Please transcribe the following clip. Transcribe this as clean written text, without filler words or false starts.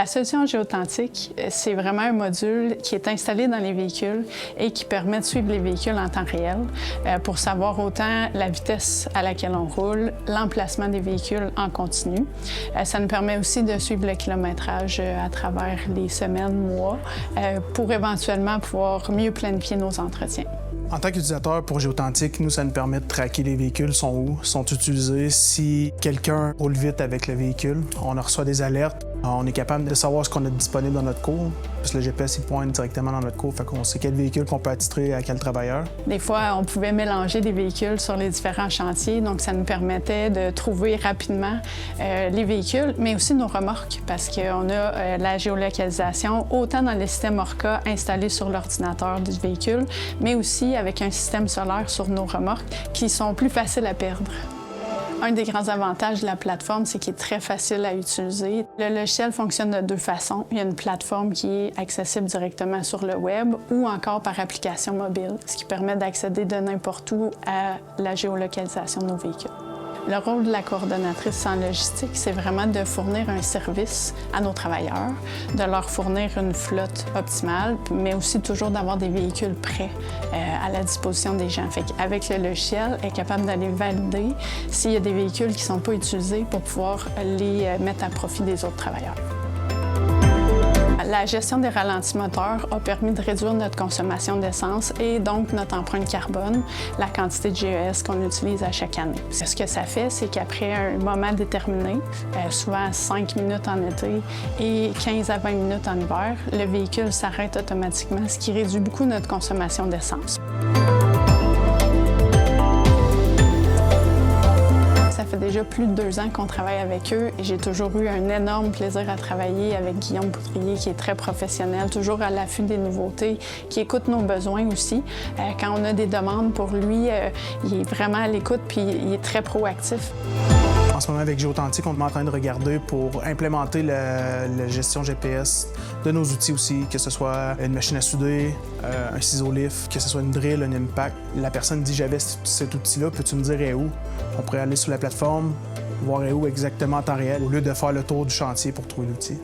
La solution Géothentique, c'est vraiment un module qui est installé dans les véhicules et qui permet de suivre les véhicules en temps réel pour savoir autant la vitesse à laquelle on roule, l'emplacement des véhicules en continu. Ça nous permet aussi de suivre le kilométrage à travers les semaines, mois, pour éventuellement pouvoir mieux planifier nos entretiens. En tant qu'utilisateur pour Géothentique, nous, ça nous permet de traquer les véhicules sont où, sont utilisés. Si quelqu'un roule vite avec le véhicule, on reçoit des alertes. On est capable de savoir ce qu'on a disponible dans notre cours. Parce que le GPS, il pointe directement dans notre cours, fait qu'on sait quel véhicule qu'on peut attitrer à quel travailleur. Des fois, on pouvait mélanger des véhicules sur les différents chantiers, donc ça nous permettait de trouver rapidement les véhicules, mais aussi nos remorques, parce qu'on a la géolocalisation autant dans le système Orca installé sur l'ordinateur du véhicule, mais aussi avec un système solaire sur nos remorques qui sont plus faciles à perdre. Un des grands avantages de la plateforme, c'est qu'il est très facile à utiliser. Le logiciel fonctionne de deux façons. Il y a une plateforme qui est accessible directement sur le web ou encore par application mobile, ce qui permet d'accéder de n'importe où à la géolocalisation de nos véhicules. Le rôle de la coordonnatrice en logistique, c'est vraiment de fournir un service à nos travailleurs, de leur fournir une flotte optimale, mais aussi toujours d'avoir des véhicules prêts à la disposition des gens. Avec le logiciel, elle est capable d'aller valider s'il y a des véhicules qui ne sont pas utilisés pour pouvoir les mettre à profit des autres travailleurs. La gestion des ralentis moteurs a permis de réduire notre consommation d'essence et donc notre empreinte carbone, la quantité de GES qu'on utilise à chaque année. Ce que ça fait, c'est qu'après un moment déterminé, souvent 5 minutes en été et 15 à 20 minutes en hiver, le véhicule s'arrête automatiquement, ce qui réduit beaucoup notre consommation d'essence. Ça fait déjà plus de 2 ans qu'on travaille avec eux et j'ai toujours eu un énorme plaisir à travailler avec Guillaume Poudrier, qui est très professionnel, toujours à l'affût des nouveautés, qui écoute nos besoins aussi. Quand on a des demandes pour lui, il est vraiment à l'écoute puis il est très proactif. En ce moment, avec Géothentique, on est en train de regarder pour implémenter la gestion GPS de nos outils aussi, que ce soit une machine à souder, un ciseau lift, que ce soit une drill, un impact. La personne dit « j'avais cet outil-là, peux-tu me dire est où? » On pourrait aller sur la plateforme, voir est où exactement en temps réel, au lieu de faire le tour du chantier pour trouver l'outil.